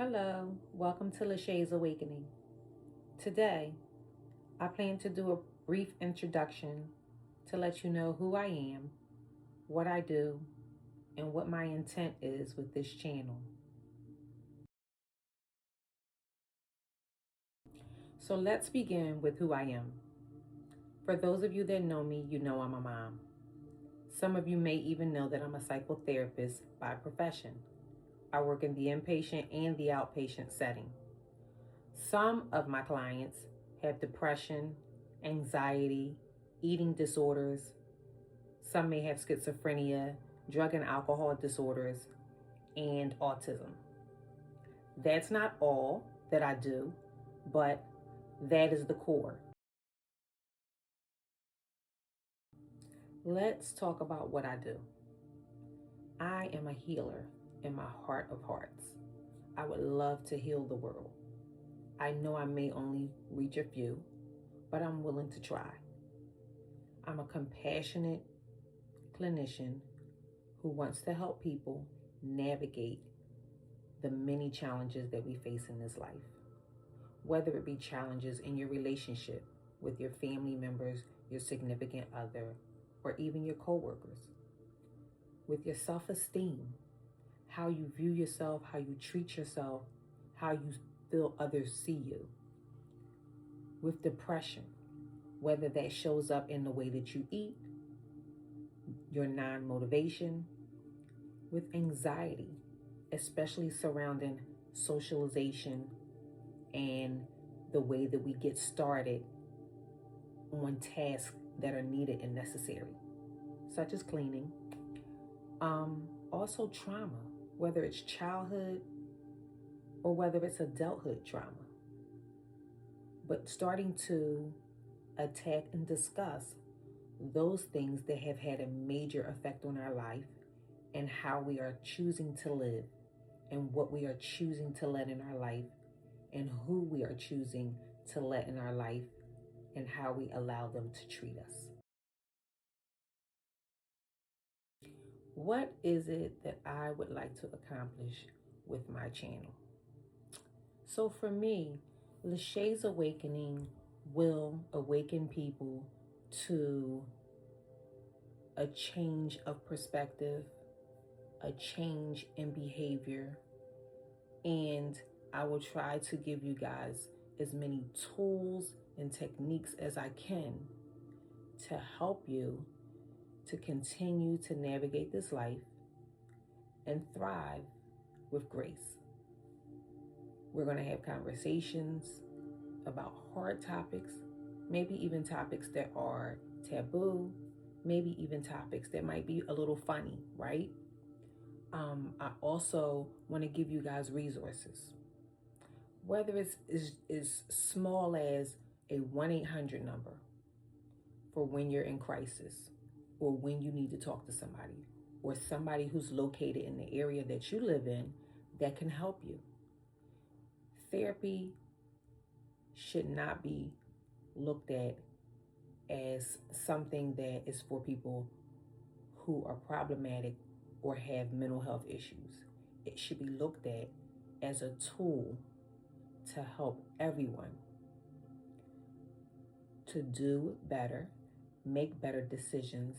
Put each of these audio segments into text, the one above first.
Hello, welcome to Lachey's Awakening. Today, I plan to do a brief introduction to let you know who I am, what I do, and what my intent is with this channel. So let's begin with who I am. For those of you that know me, you know I'm a mom. Some of you may even know that I'm a psychotherapist by profession. I work in the inpatient and the outpatient setting. Some of my clients have depression, anxiety, eating disorders. Some may have schizophrenia, drug and alcohol disorders, and autism. That's not all that I do, but that is the core. Let's talk about what I do. I am a healer in my heart of hearts. I would love to heal the world. I know I may only reach a few, but I'm willing to try. I'm a compassionate clinician who wants to help people navigate the many challenges that we face in this life. Whether it be challenges in your relationship with your family members, your significant other, or even your coworkers. With your self-esteem, how you view yourself, how you treat yourself, how you feel others see you. With depression, whether that shows up in the way that you eat, your non-motivation. With anxiety, especially surrounding socialization and the way that we get started on tasks that are needed and necessary, such as cleaning. Also trauma, whether it's childhood or whether it's adulthood trauma. But starting to attack and discuss those things that have had a major effect on our life and how we are choosing to live and what we are choosing to let in our life and who we are choosing to let in our life and how we allow them to treat us. What is it that I would like to accomplish with my channel? So for me, Lachey's Awakening will awaken people to a change of perspective, a change in behavior, and I will try to give you guys as many tools and techniques as I can to help you to continue to navigate this life and thrive with grace. We're going to have conversations about hard topics, maybe even topics that are taboo, maybe even topics that might be a little funny, right? I also want to give you guys resources, whether it's as small as a 1-800 number for when you're in crisis or when you need to talk to somebody or somebody who's located in the area that you live in that can help you. Therapy should not be looked at as something that is for people who are problematic or have mental health issues. It should be looked at as a tool to help everyone to do better, make better decisions,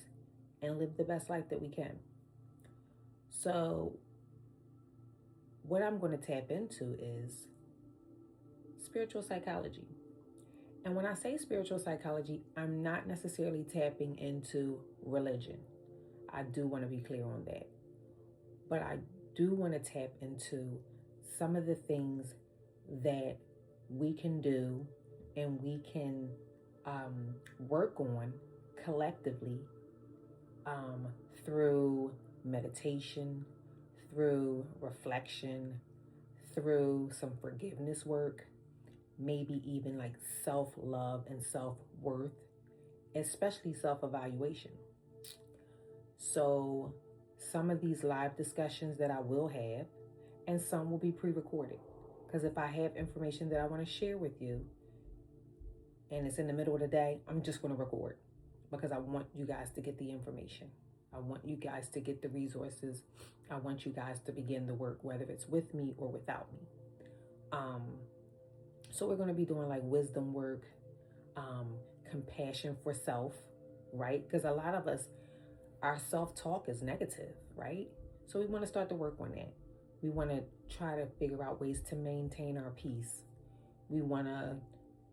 and live the best life that we can. So what I'm going to tap into is spiritual psychology. And when I say spiritual psychology, I'm not necessarily tapping into religion. I do want to be clear on that. But I do want to tap into some of the things that we can do and we can work on collectively through meditation, through reflection, through some forgiveness work, maybe even like self-love and self-worth, especially self-evaluation. So some of these live discussions that I will have, and some will be pre-recorded. Because if I have information that I want to share with you, and it's in the middle of the day, I'm just going to record because I want you guys to get the information. I want you guys to get the resources. I want you guys to begin the work, whether it's with me or without me. Um, so we're going to be doing like wisdom work, um, compassion for self, right? Because a lot of us, our self-talk is negative, right? So we want to start to work on that. We want to try to figure out ways to maintain our peace. We want to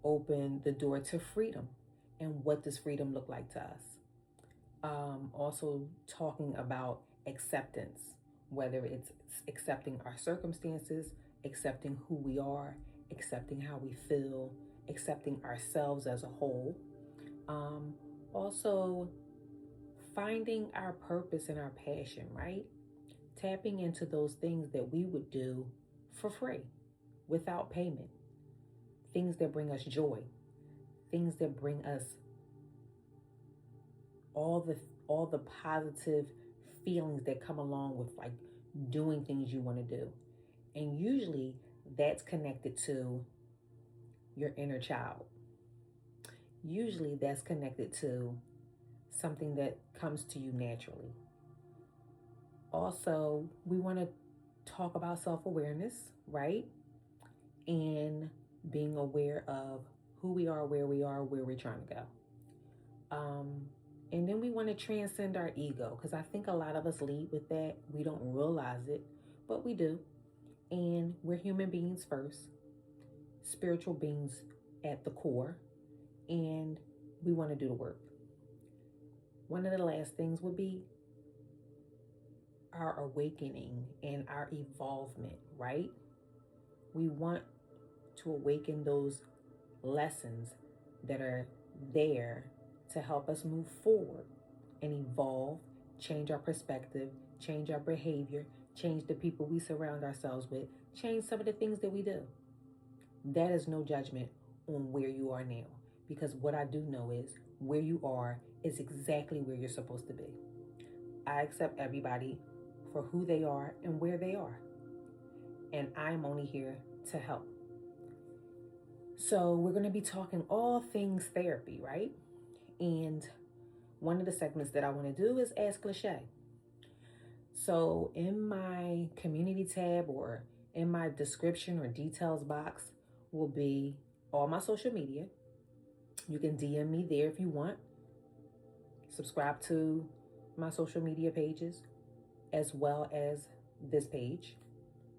open the door to freedom. And what does freedom look like to us? Also talking about acceptance, whether it's accepting our circumstances, accepting who we are, accepting how we feel, accepting ourselves as a whole. Um, Also finding our purpose and our passion, right? Tapping into those things that we would do for free, without payment, things that bring us joy, things that bring us all the all the positive feelings that come along with like doing things you want to do. And usually that's connected to your inner child. Usually that's connected to something that comes to you naturally. Also, we want to talk about self-awareness, right? And being aware of who we are, where we're trying to go. And then we want to transcend our ego, because I think a lot of us lead with that. We don't realize it, but we do. And we're human beings first, spiritual beings at the core, and we want to do the work. One of the last things would be our awakening and our evolvement, right? We want to awaken those lessons that are there to help us move forward and evolve, change our perspective, change our behavior, change the people we surround ourselves with, change some of the things that we do. That is no judgment on where you are now, because what I do know is where you are is exactly where you're supposed to be. I accept everybody for who they are and where they are, and I'm only here to help. So we're going to be talking all things therapy, right? And one of the segments that I want to do is Ask Lachey. So in my community tab or in my description or details box will be all my social media. You can DM me there if you want. Subscribe to my social media pages as well as this page.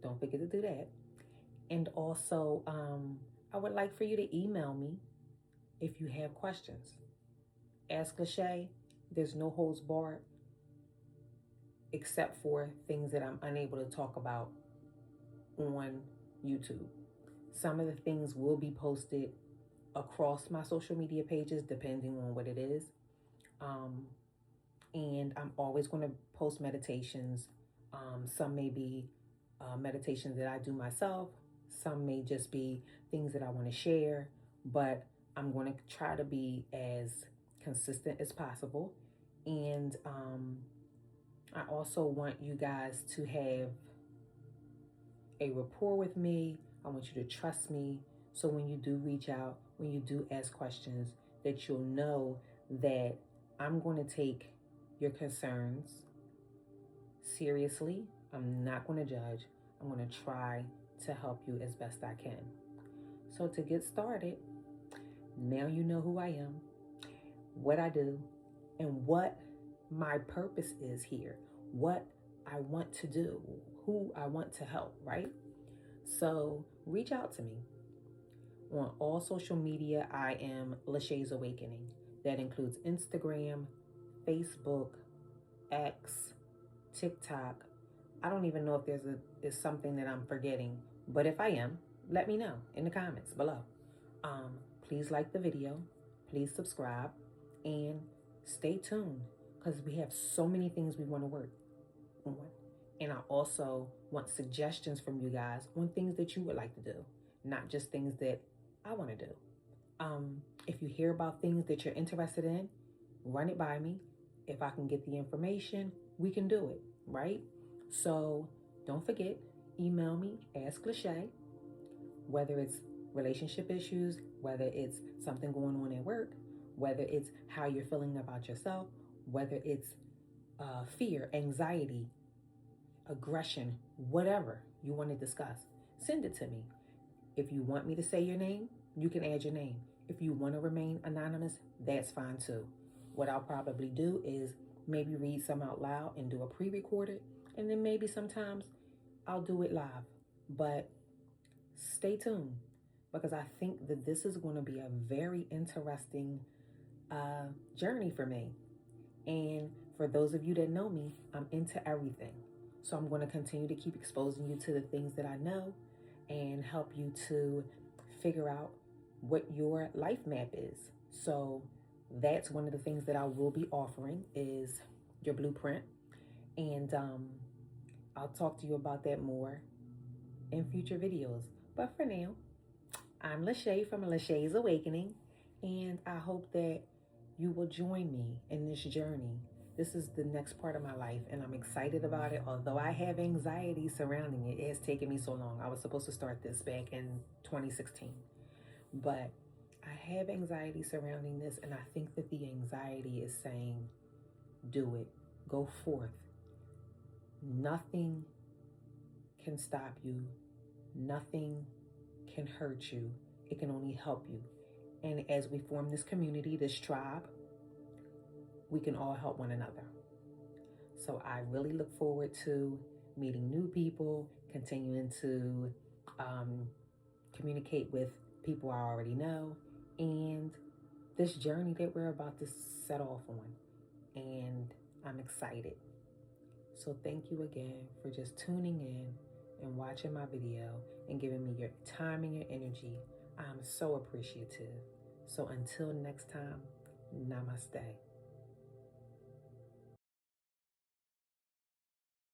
Don't forget to do that. And also, I would like for you to email me if you have questions. Ask Lachey. There's no holds barred except for things that I'm unable to talk about on YouTube. Some of the things will be posted across my social media pages depending on what it is. And I'm always going to post meditations. Some may be meditations that I do myself. Some may just be things that I want to share, but I'm going to try to be as consistent as possible. And I also want you guys to have a rapport with me. I want you to trust me. So when you do reach out, when you do ask questions, that you'll know that I'm going to take your concerns seriously. I'm not going to judge. I'm going to try to help you as best I can. So to get started, now you know who I am, what I do, and what my purpose is here, what I want to do, who I want to help, right? So reach out to me. On all social media, I am Lachey's Awakening. That includes Instagram, Facebook, X, TikTok. I don't even know if there's something that I'm forgetting, but if I am, let me know in the comments below. Please like the video, please subscribe, and stay tuned, because we have so many things we want to work on. And I also want suggestions from you guys on things that you would like to do, not just things that I want to do. If you hear about things that you're interested in, run it by me. If I can get the information, we can do it, right? So don't forget, email me, Ask Lachey, whether it's relationship issues, whether it's something going on at work, whether it's how you're feeling about yourself, whether it's fear, anxiety, aggression, whatever you want to discuss, send it to me. If you want me to say your name, you can add your name. If you want to remain anonymous, that's fine too. What I'll probably do is maybe read some out loud and do a pre-recorded, and then maybe sometimes I'll do it live. But stay tuned, because I think that this is going to be a very interesting journey for me. And for those of you that know me, I'm into everything. So I'm going to continue to keep exposing you to the things that I know and help you to figure out what your life map is. So that's one of the things that I will be offering is your blueprint. And I'll talk to you about that more in future videos. But for now, I'm Lachey from Lachey's Awakening, and I hope that you will join me in this journey. This is the next part of my life, and I'm excited about it. Although I have anxiety surrounding it, it has taken me so long. I was supposed to start this back in 2016, but I have anxiety surrounding this, and I think that the anxiety is saying, do it, go forth. Nothing can stop you. Nothing can hurt you. It can only help you. And as we form this community, this tribe, we can all help one another. So I really look forward to meeting new people, continuing to communicate with people I already know, and this journey that we're about to set off on. And I'm excited. So thank you again for just tuning in and watching my video and giving me your time and your energy. I'm so appreciative. So until next time, namaste.